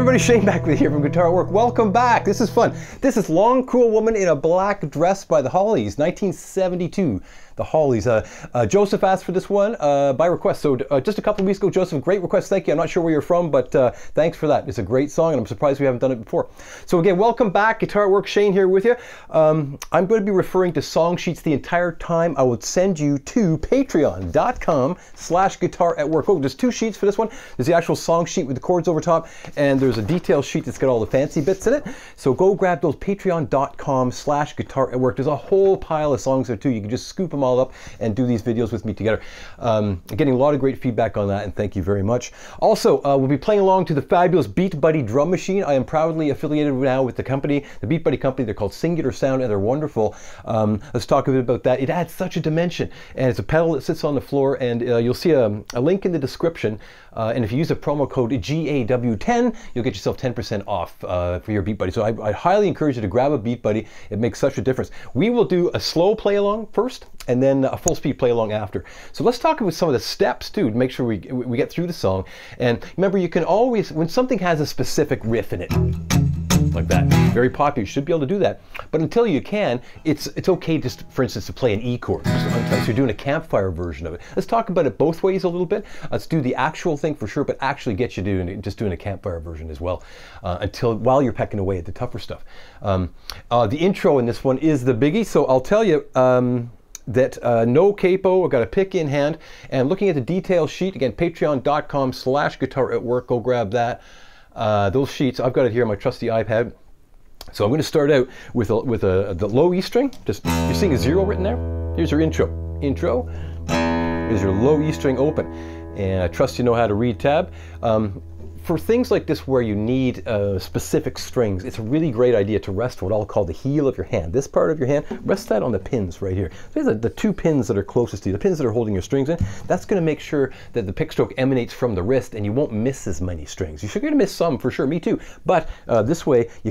everybody, Shane back with you from Guitar at Work. Welcome back. This is fun. This is Long Cool Woman in a Black Dress by the Hollies, 1972. The Hollies. Joseph asked for this one by request. So just a couple of weeks ago, Joseph, great request. Thank you. I'm not sure where you're from, but thanks for that. It's a great song, and I'm surprised we haven't done it before. So again, welcome back. Guitar at Work, Shane here with you. I'm going to be referring to song sheets the entire time. I will send you to patreon.com/guitaratwork. Oh, there's two sheets for this one. There's the actual song sheet with the chords over top, and there's a detail sheet that's got all the fancy bits in it. So go grab those, patreon.com/guitaratwork. There's a whole pile of songs there too. You can just scoop them all up and do these videos with me together. Getting a lot of great feedback on that, and thank you very much. Also, we'll be playing along to the fabulous BEATBUDDY drum machine. I am proudly affiliated now with the company, the BEATBUDDY company. They're called Singular Sound, and they're wonderful. Let's talk a bit about that. It adds such a dimension, and it's a pedal that sits on the floor, and you'll see a link in the description. And if you use a promo code GAW10, you'll get yourself 10% off for your BEATBUDDY. So I highly encourage you to grab a BEATBUDDY. It makes such a difference. We will do a slow play along first, and then a full speed play along after. So let's talk about some of the steps too, to make sure we get through the song. And remember, you can always, when something has a specific riff in it, like that, very popular, you should be able to do that. But until you can, it's okay just, for instance, to play an E chord. So you're doing a campfire version of it. Let's talk about it both ways a little bit. Let's do the actual thing for sure, but actually get you just doing a campfire version as well, while you're pecking away at the tougher stuff. The intro in this one is the biggie, so I'll tell you that no capo, I've got a pick in hand, and looking at the detail sheet, again, patreon.com/guitaratwork, go grab that. Those sheets, I've got it here on my trusty iPad. So I'm going to start out with the low E string. Just, you're seeing a 0 written there. Here's your intro. Intro. Here's your low E string open. And I trust you know how to read tab. For things like this where you need specific strings, it's a really great idea to rest what I'll call the heel of your hand. This part of your hand, rest that on the pins right here. These are the two pins that are closest to you, the pins that are holding your strings in. That's going to make sure that the pick stroke emanates from the wrist, and you won't miss as many strings. You're going to miss some for sure, me too. But this way, you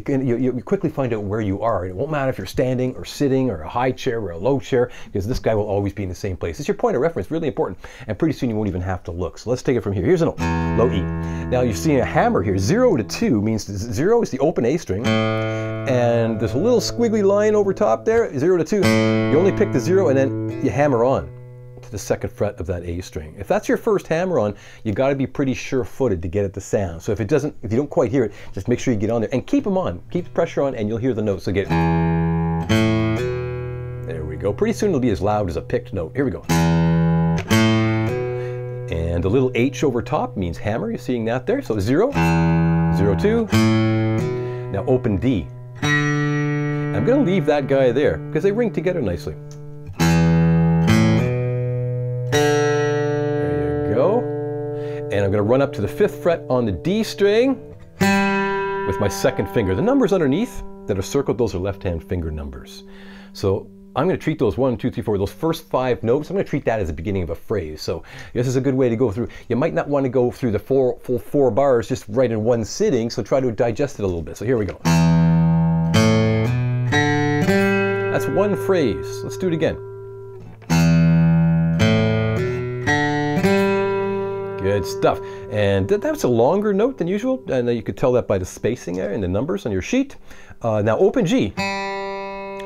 quickly find out where you are. It won't matter if you're standing or sitting or a high chair or a low chair, because this guy will always be in the same place. It's your point of reference, really important. And pretty soon you won't even have to look. So let's take it from here. Here's an O, low E. Now you seeing a hammer here. 0 to 2 means 0 is the open A string, and there's a little squiggly line over top there. 0 to 2, you only pick the 0 and then you hammer on to the second fret of that A string. If that's your first hammer on, you got to be pretty sure-footed to get at the sound. So if you don't quite hear it, just make sure you get on there and keep them on. Keep the pressure on, and you'll hear the notes. So get. There we go. Pretty soon it'll be as loud as a picked note. Here we go. And the little H over top means hammer. You're seeing that there. So 0, 0, 2. Now open D. I'm going to leave that guy there because they ring together nicely. There you go. And I'm going to run up to the 5th fret on the D string with my second finger. The numbers underneath that are circled, those are left-hand finger numbers. So I'm going to treat those 1, 2, 3, 4, those first 5 notes, I'm going to treat that as the beginning of a phrase. So this is a good way to go through. You might not want to go through the full 4 bars just right in one sitting, so try to digest it a little bit. So here we go. That's one phrase. Let's do it again. Good stuff. And that's a longer note than usual, and you could tell that by the spacing there and the numbers on your sheet. Now open G.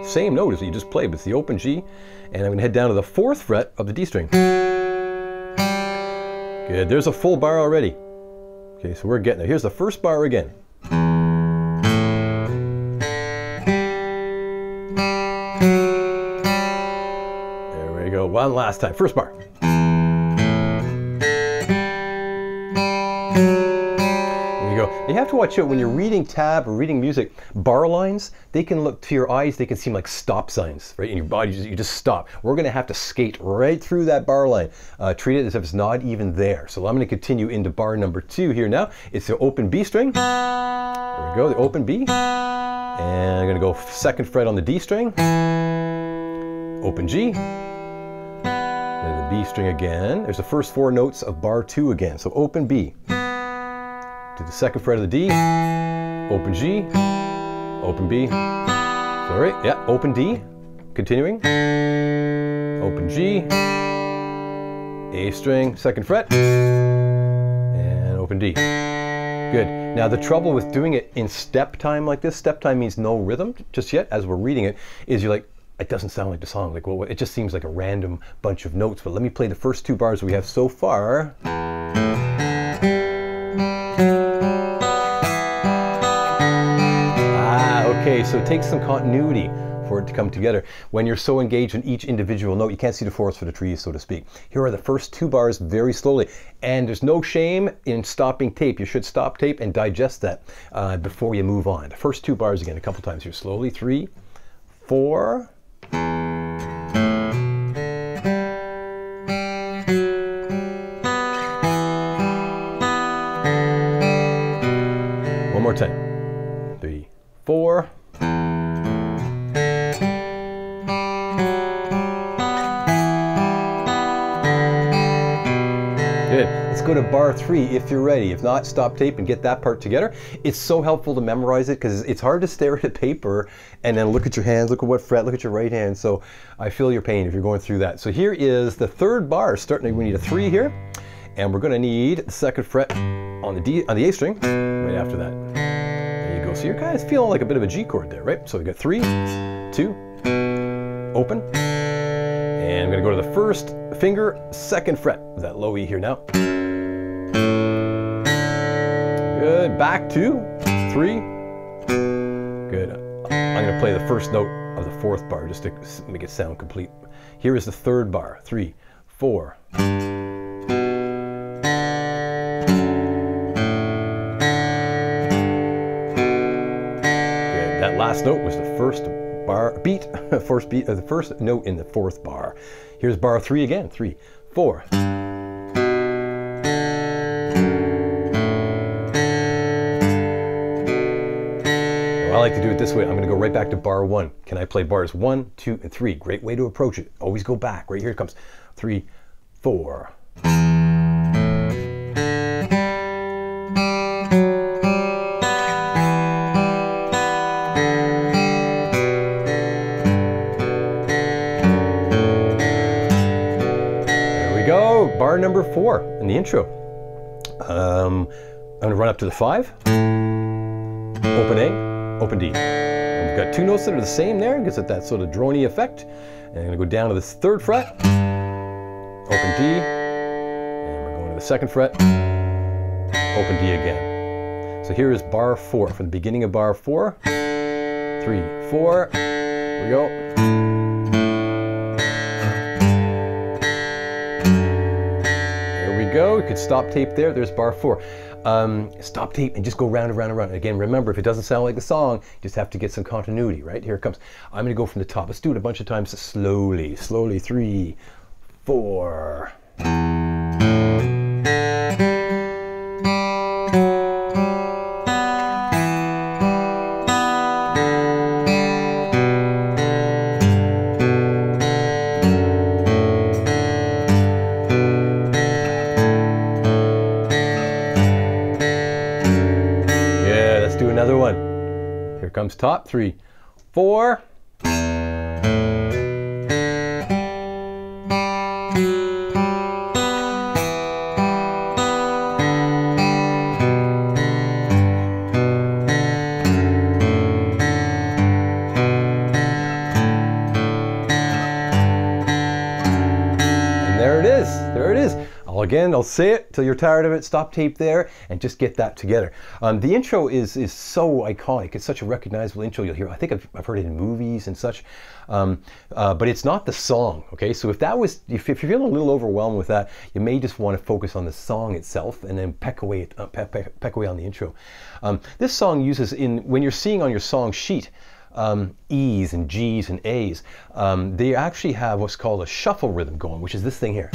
Same note as you just played, but it's the open G, and I'm going to head down to the 4th fret of the D string. Good, there's a full bar already. Okay, so we're getting there. Here's the first bar again. There we go, one last time. First bar. You have to watch out when you're reading tab or reading music. Bar lines, they can look to your eyes, they can seem like stop signs, right? In your body, you just stop. We're going to have to skate right through that bar line. Treat it as if it's not even there. So I'm going to continue into bar number 2 here now. It's the open B string. There we go, the open B. And I'm going to go 2nd fret on the D string. Open G. Then the B string again. There's the first 4 notes of bar 2 again. So open B. To the 2nd fret of the D, open G, open B, sorry, yeah, open D, continuing, open G, A string, 2nd fret, and open D. Good. Now the trouble with doing it in step time like this, step time means no rhythm just yet as we're reading it, is you're like, it doesn't sound like the song. Like, well, it just seems like a random bunch of notes. But let me play the first 2 bars we have so far. Okay, so it takes some continuity for it to come together. When you're so engaged in each individual note, you can't see the forest for the trees, so to speak. Here are the first 2 bars very slowly. And there's no shame in stopping tape. You should stop tape and digest that before you move on. The first 2 bars again, a couple times here. Slowly, 3, 4. One more time. 3, 4. Good. Let's go to bar 3 if you're ready. If not, stop tape and get that part together. It's so helpful to memorize it because it's hard to stare at a paper and then look at your hands, look at what fret, look at your right hand. So I feel your pain if you're going through that. So here is the 3rd bar. Starting, we need a 3 here, and we're going to need the 2nd fret on the A string right after that. There you go. So you're kind of feeling like a bit of a G chord there, right? So we got 3, 2, open. And I'm going to go to the 1st finger, 2nd fret, that low E here now. Good, back to 3. Good. I'm going to play the 1st note of the 4th bar just to make it sound complete. Here is the 3rd bar, 3, 4. Good. That last note was the 1st bar beat, the first note in the 4th bar. Here's bar 3 again, 3, 4. I like to do it this way. I'm going to go right back to bar 1. Can I play bars 1, 2, and 3? Great way to approach it. Always go back. Right here it comes. 3, 4. Bar number 4 in the intro. I'm going to run up to the 5, open A, open D. And we've got 2 notes that are the same there, gives it that sort of drony effect. And I'm going to go down to the 3rd fret, open D, and we're going to the 2nd fret, open D again. So here is bar 4 from the beginning of bar 4, 3, 4. Here we go. Go. You could stop tape there. There's bar 4. Stop tape and just go round and round and round. Again, remember, if it doesn't sound like the song, you just have to get some continuity, right? Here it comes. I'm going to go from the top. Let's do it a bunch of times slowly. Slowly. 3, 4. Another one. Here comes top. 3, 4. And there it is. There it is. Again, I'll say it till you're tired of it. Stop tape there and just get that together. The intro is so iconic. It's such a recognizable intro. You'll hear. I think I've heard it in movies and such. But it's not the song. Okay, so if you're feeling a little overwhelmed with that, you may just want to focus on the song itself and then peck away on the intro. This song uses when you're seeing on your song sheet. E's and G's and A's. They actually have what's called a shuffle rhythm going, which is this thing here.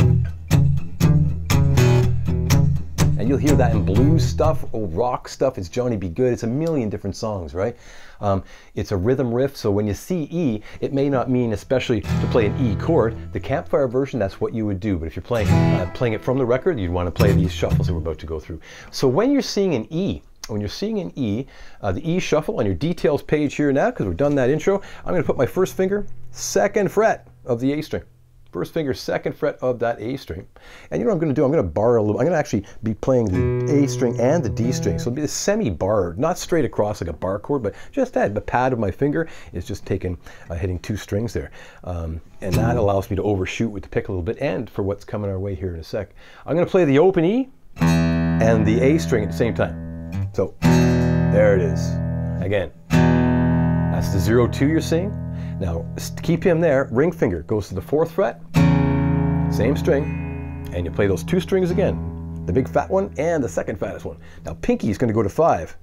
And you'll hear that in blues stuff, old rock stuff. It's Johnny B. Good. It's a million different songs, right? It's a rhythm riff, so when you see E, it may not mean especially to play an E chord. The campfire version, that's what you would do. But if you're playing it from the record, you'd want to play these shuffles that we're about to go through. So when you're seeing an E, the E shuffle on your details page here now, because we've done that intro, I'm going to put my 1st finger, 2nd fret of the A string. first finger, second fret of that A string. And you know what I'm going to do? I'm going to bar a little. I'm going to actually be playing the A string and the D string. So it'll be a semi-bar, not straight across like a bar chord, but just that. The pad of my finger is just taking, hitting two strings there. And that allows me to overshoot with the pick a little bit, and for what's coming our way here in a sec. I'm going to play the open E and the A string at the same time. So there it is. Again, that's the 0-2 you're seeing. Now, keep him there. Ring finger goes to the 4th fret, same string, and you play those two strings again, the big fat one and the second fattest one. Now, pinky is going to go to 5.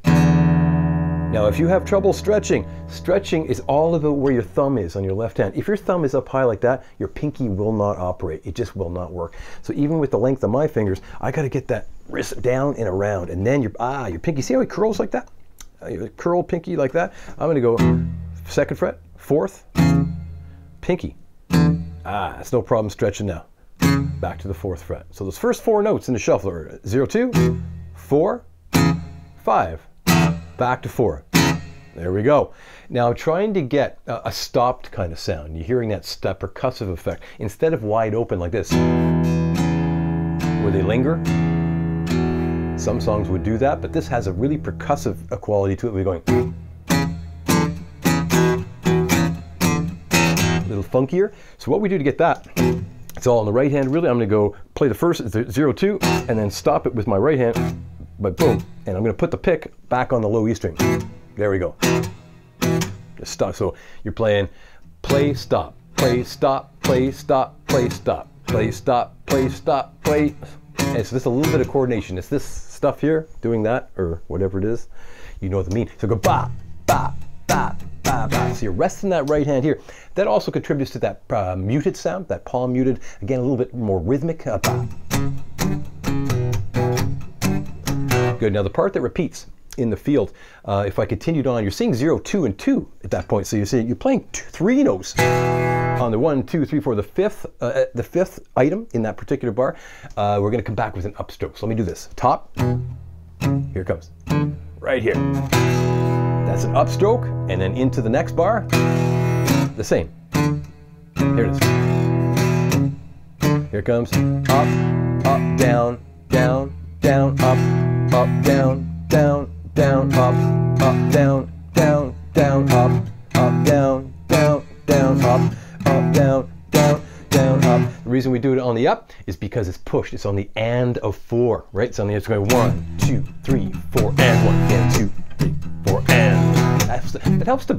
Now, if you have trouble stretching is all about where your thumb is on your left hand. If your thumb is up high like that, your pinky will not operate. It just will not work. So even with the length of my fingers, I got to get that wrist down and around, and then your pinky. See how it curls like that? Curl pinky like that. I'm going to go 2nd fret, 4th, pinky. It's no problem stretching now. Back to the 4th fret. So those first 4 notes in the shuffle are 0-2, 4, 5, back to 4. There we go. Now I'm trying to get a stopped kind of sound. You're hearing that percussive effect. Instead of wide open like this, where they linger. Some songs would do that, but this has a really percussive quality to it. We're going a little funkier. So what we do to get that, it's all on the right hand really. I'm going to go play the first 0-2 and then stop it with my right hand, but boom, and I'm going to put the pick back on the low E string. There we go. Just stop. So you're playing play, stop, play, stop, play, stop, play, stop, play, stop, play, stop, play. And so this is a little bit of coordination. It's this stuff here, doing that, or whatever it is. You know what I mean. So go ba, ba, ba, ba, ba. So you're resting that right hand here. That also contributes to that muted sound, that palm muted. Again, a little bit more rhythmic. Ba. Good. Now the part that repeats in the field, if I continued on, you're seeing 0, 2, and 2 at that point. So you're playing 3 notes on the 1, 2, 3, 4, the fifth item in that particular bar. We're going to come back with an upstroke. So let me do this. Top. Here it comes. Right here. That's an upstroke, and then into the next bar, the same. Here it is. Here it comes. Up, up, down, down, down, up, up, down, down, down, up, up, down, down, down, up, up, down, down, down, up, up, down, down, down, up. The reason we do it on the up is because it's pushed. It's on the and of 4, right? It's on the, it's going 1, 2, 3, 4, and 1, and 2, 3, 4, and.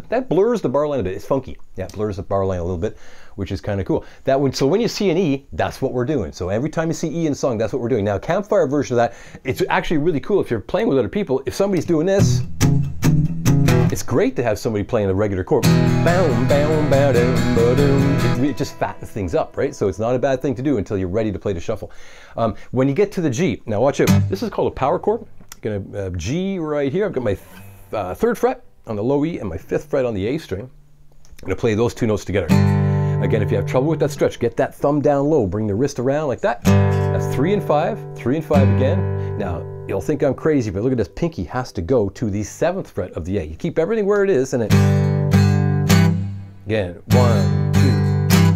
That blurs the bar line a bit. It's funky. Yeah, it blurs the bar line a little bit, which is kind of cool. So when you see an E, that's what we're doing. So every time you see E in a song, that's what we're doing. Now, a campfire version of that, it's actually really cool if you're playing with other people. If somebody's doing this, it's great to have somebody playing the regular chord. It just fattens things up, right? So it's not a bad thing to do until you're ready to play the shuffle. When you get to the G, now watch out. This is called a power chord. I'm gonna G right here. I've got my 3rd fret on the low E and my 5th fret on the A string. I'm going to play those 2 notes together. Again, if you have trouble with that stretch, get that thumb down low, bring the wrist around like that. That's 3 and 5, 3 and 5 again. Now, you'll think I'm crazy, but look at this, pinky has to go to the 7th fret of the A. You keep everything where it is, and it, again, 1, 2,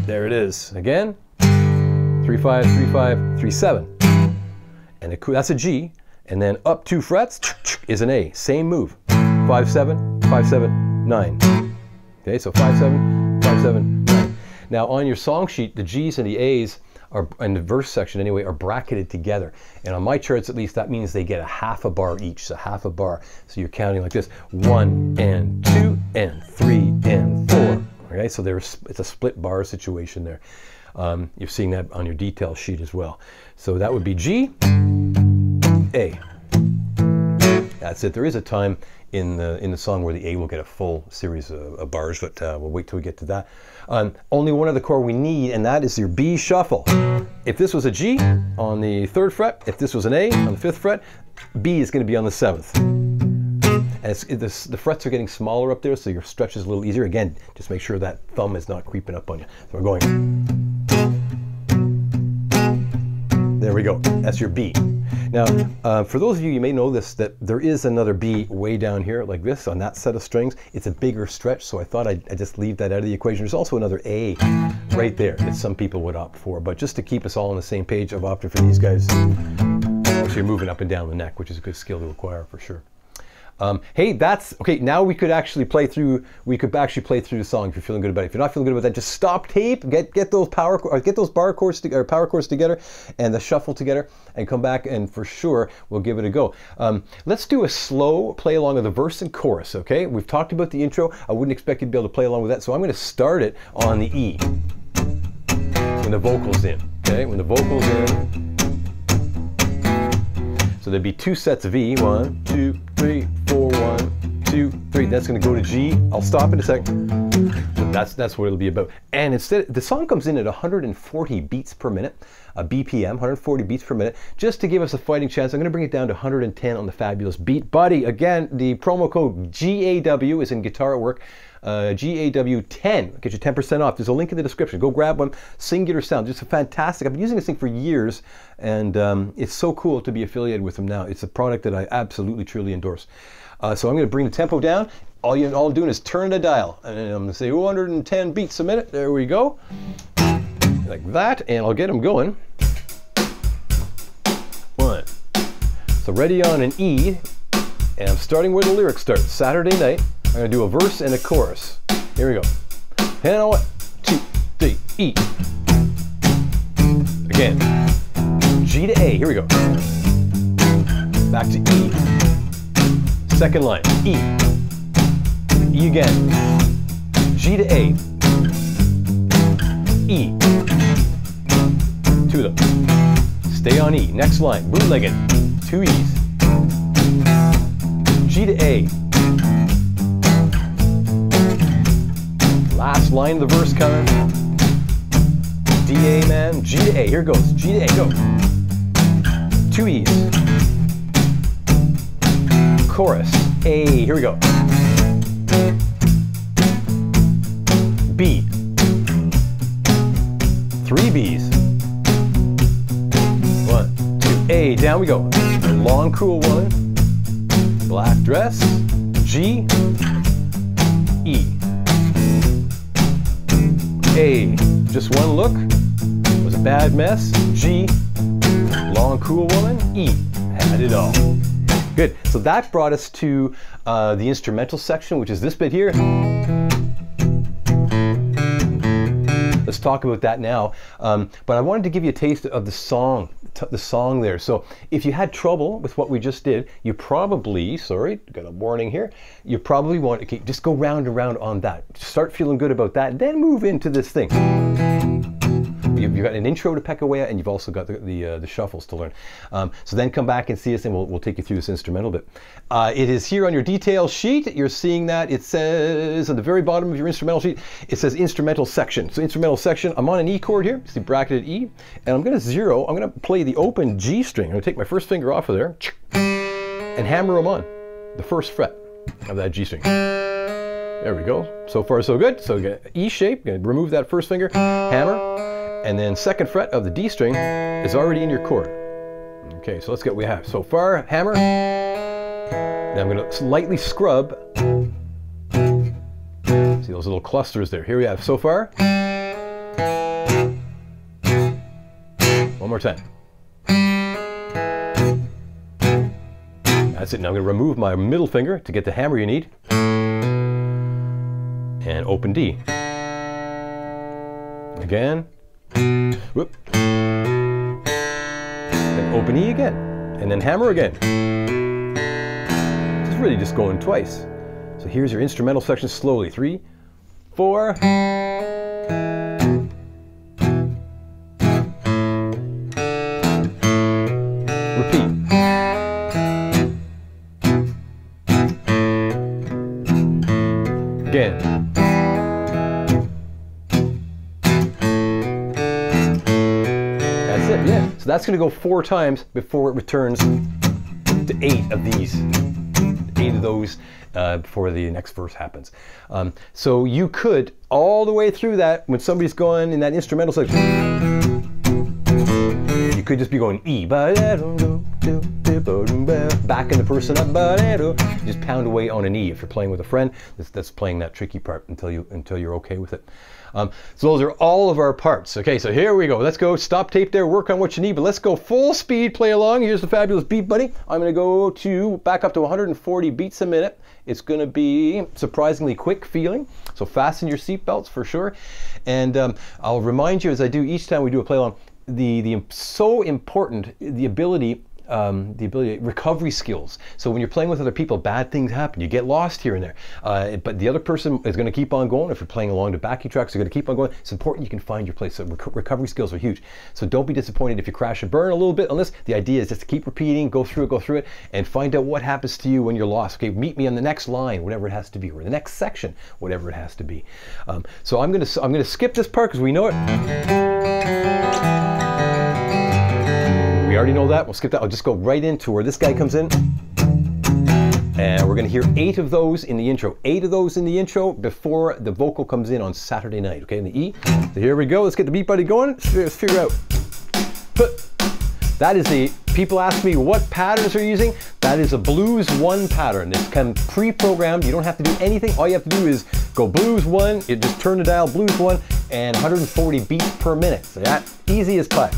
there it is. Again, 3, 5, 3, 5, 3, 7. And that's a G, and then up 2 frets is an A, same move. 5, 7, 5, 7, 9. Okay, so 5, 7, 5, 7, 9. Now on your song sheet, the G's and the A's are, in the verse section anyway, are bracketed together. And on my charts at least, that means they get a half a bar each, so half a bar. So you're counting like this, 1 and 2 and 3 and 4. Okay, so it's a split bar situation there. You're seeing that on your detail sheet as well. So that would be G, A. That's it. There is a time in the song where the A will get a full series of bars, but we'll wait till we get to that. Only one other chord we need, and that is your B shuffle. If this was a G on the 3rd fret, if this was an A on the 5th fret, B is going to be on the 7th. And the frets are getting smaller up there, so your stretch is a little easier. Again, just make sure that thumb is not creeping up on you. So we're going. There we go. That's your B. Now, for those of you, you may know this, that there is another B way down here like this on that set of strings. It's a bigger stretch, so I thought I'd just leave that out of the equation. There's also another A right there that some people would opt for, but just to keep us all on the same page, I've opted for these guys. So you're moving up and down the neck, which is a good skill to acquire for sure. Hey, that's okay. Now we could actually play through. We could actually play through the song if you're feeling good about it. If you're not feeling good about that, just stop tape. Get those bar chords or power chords together, and the shuffle together, and come back. And for sure, we'll give it a go. Let's do a slow play along of the verse and chorus. Okay, we've talked about the intro. I wouldn't expect you to be able to play along with that, so I'm going to start it on the E when the vocal's in. Okay, when the vocal's in. So there'd be 2 sets of E, 1, 2, 3, 4, 1, 2, 3. That's going to go to G. I'll stop in a second. That's what it'll be about. And instead, the song comes in at 140 beats per minute, BPM, 140 beats per minute. Just to give us a fighting chance, I'm going to bring it down to 110 on the fabulous Beat Buddy. Again, the promo code GAW is in Guitar at Work. GAW10, get you 10% off. There's a link in the description. Go grab one. Singular Sound, just a fantastic. I've been using this thing for years, and it's so cool to be affiliated with them now. It's a product that I absolutely, truly endorse. So I'm going to bring the tempo down. All I'm doing is turn the dial, and I'm going to say 110 beats a minute. There we go, like that, and I'll get them going. 1. So ready on an E, and I'm starting where the lyrics start. Saturday night. I'm going to do a verse and a chorus. Here we go. And 1, 2, 3, E. Again. G to A. Here we go. Back to E. Second line. E. E again. G to A. E. 2 of them. Stay on E. Next line. Bootlegging. 2 E's. G to A. Last line of the verse coming. D, A, man. G to A. Here goes. G to A. Go. 2 E's. Chorus. A. Here we go. B. 3 B's. 1, 2. A. Down we go. Long, cool woman. Black dress. G. E. A, just one look, was a bad mess. G, long cool woman. E, had it all. Good, so that brought us to the instrumental section, which is this bit here. Let's talk about that now. But I wanted to give you a taste of the song there. So if you had trouble with what we just did, you probably, sorry, got a warning here, you probably want to just go round and round on that. Start feeling good about that, and then move into this thing. You've got an intro to peck away at, and you've also got the shuffles to learn. So then come back and see us, and we'll take you through this instrumental bit. It is here on your detail sheet. You're seeing that. It says on the very bottom of your instrumental sheet, it says instrumental section. So instrumental section, I'm on an E chord here. See bracketed E. And I'm going to play the open G string. I'm going to take my first finger off of there and hammer them on the first fret of that G string. There we go. So far, so good. So E shape, going to remove that first finger, hammer. And then second fret of the D string is already in your chord. Okay, so let's get what we have. So far, hammer. Now I'm going to slightly scrub. See those little clusters there. Here we have so far. One more time. That's it. Now I'm going to remove my middle finger to get the hammer you need. And open D. Again. Whoop. Then open E again, and then hammer again. It's really just going twice. So here's your instrumental section slowly. 3, 4. Repeat. Again. Yeah, so that's going to go 4 times before it returns to 8 of these, 8 of those before the next verse happens. So you could, all the way through that, when somebody's going in that instrumental section, you could just be going E, but I don't know. backing the person up, just pound away on an E. If you're playing with a friend, that's playing that tricky part until you're okay with it. So those are all of our parts. Okay, so here we go. Let's go stop tape there, work on what you need, but let's go full speed play along. Here's the fabulous Beat Buddy. I'm going to go back up to 140 beats a minute. It's going to be surprisingly quick feeling, so fasten your seatbelts for sure. And I'll remind you, as I do each time we do a play along, so important, the ability, recovery skills. So when you're playing with other people, bad things happen. You get lost here and there. But the other person is going to keep on going. If you're playing along to backing tracks, they're going to keep on going. It's important you can find your place. So recovery skills are huge. So don't be disappointed if you crash and burn a little bit on this. The idea is just to keep repeating, go through it, and find out what happens to you when you're lost. Okay, meet me on the next line, whatever it has to be, or the next section, whatever it has to be. So I'm going to skip this part because we know it. We already know that. We'll skip that. I'll just go right into where this guy comes in. And we're going to hear 8 of those in the intro. 8 of those in the intro before the vocal comes in on Saturday night. Okay, in the E. So here we go. Let's get the Beat Buddy going. Let's figure out. That is people ask me what patterns are you using. That is a blues 1 pattern. It's kind of pre-programmed. You don't have to do anything. All you have to do is go blues 1. You just turn the dial blues 1 and 140 beats per minute. So that easy as pie.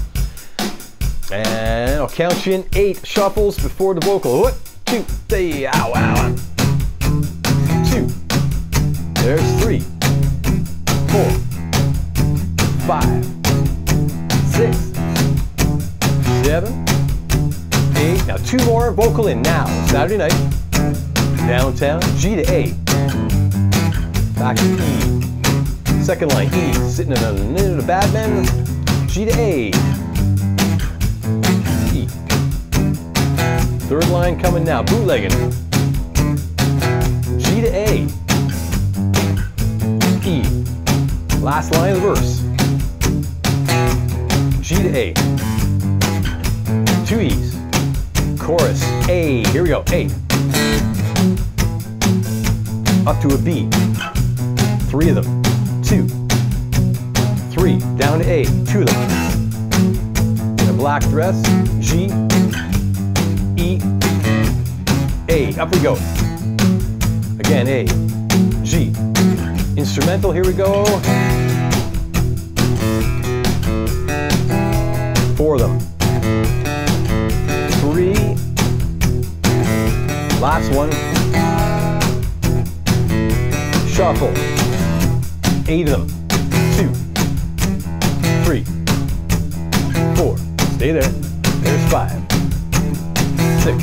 And I'll count you in 8 shuffles before the vocal. 1, 2, 3, ow, ow. 2. There's 3, 4, 5, 6, 7, 8. Now 2 more vocal in now. Saturday night. Downtown. G to A. Back to E. Second line E. Sitting in a bad man. G to A. Third line coming now, bootlegging. G to A. E. Last line of the verse. G to A. 2 E's. Chorus. A. Here we go. A. Up to a B. 3 of them. 2. 3. Down to A. 2 of them. In a black dress. G. E, A, up we go. Again, A, G. Instrumental, here we go. 4 of them. 3. Last one. Shuffle. 8 of them. 2, 3, 4. Stay there. There's 5. 6,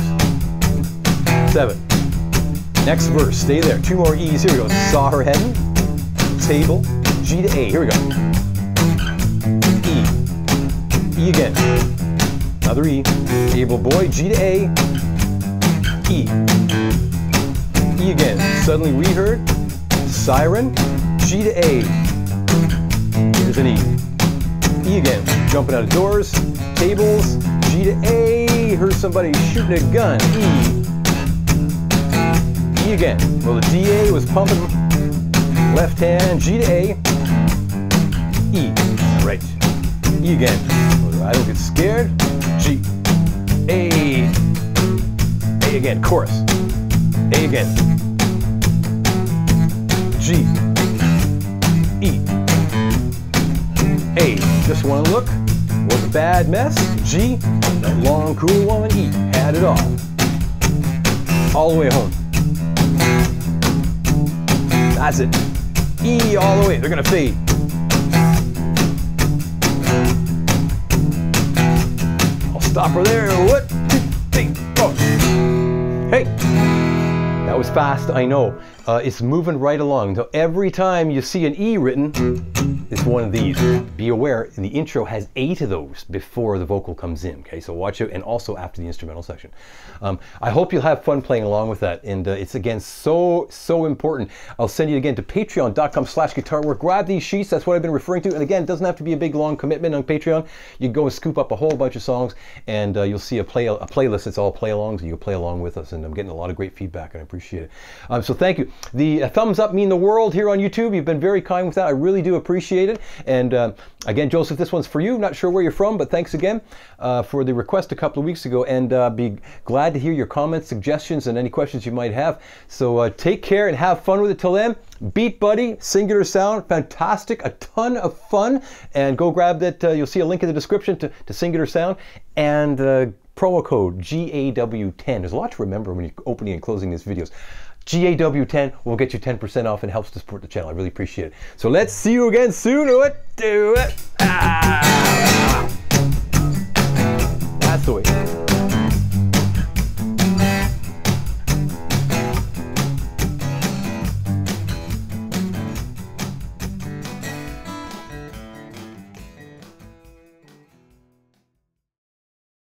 7. Next verse, stay there. 2 more E's. Here we go. Saw her heading. Table. G to A. Here we go. E. E again. Another E. Table boy. G to A. E. E again. Suddenly we heard. Siren. G to A. Here's an E. E again. Jumping out of doors. Tables. G to A. Heard somebody shooting a gun. E. E again. Well, the DA was pumping. Left hand. G to A. E. Right. E again. Well, I don't get scared. G. A. A again. Chorus. A again. G. E. A. Just want to look. Was a bad mess. G. That long, cool woman. E. Had it all. All the way home. That's it. E all the way. They're going to fade. I'll stop her there. 1, 2, 3, 4. Hey. That was fast, I know. It's moving right along. So every time you see an E written, it's one of these. Be aware, the intro has 8 of those before the vocal comes in. Okay, so watch it, and also after the instrumental section. I hope you'll have fun playing along with that, and it's again so important. I'll send you again to patreon.com/guitarwork. Grab these sheets. That's what I've been referring to. And again, it doesn't have to be a big long commitment on Patreon. You can go and scoop up a whole bunch of songs, and you'll see a playlist. It's all play-alongs, and you can play along with us. And I'm getting a lot of great feedback, and I appreciate it. appreciate it. So thank you. The thumbs up mean the world here on YouTube. You've been very kind with that. I really do appreciate it. And again, Joseph, this one's for you. Not sure where you're from, but thanks again for the request a couple of weeks ago. And be glad to hear your comments, suggestions, and any questions you might have. So take care and have fun with it. Till then, Beat Buddy, singular sound, fantastic, a ton of fun. And go grab that. You'll see a link in the description to singular sound. And promo code GAW10. There's a lot to remember when you're opening and closing these videos. GAW10 will get you 10% off and helps to support the channel. I really appreciate it. So let's see you again soon. Do it. Do it. Ah. That's the way.